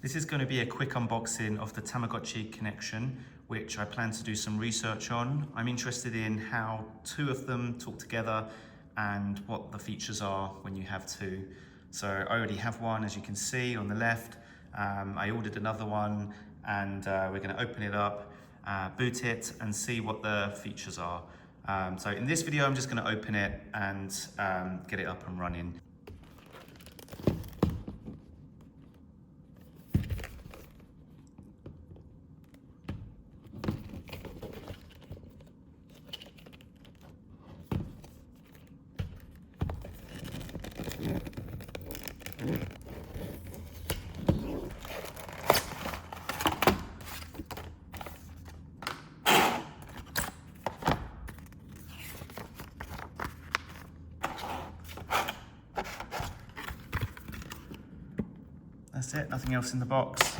This is going to be a quick unboxing of the Tamagotchi Connection, which I plan to do some research on. I'm interested in how two of them talk together and what the features are when you have two. So I already have one, as you can see on the left. I ordered another one, and we're going to open it up, boot it and see what the features are. So in this video I'm just going to open it and get it up and running. That's it, nothing else in the box.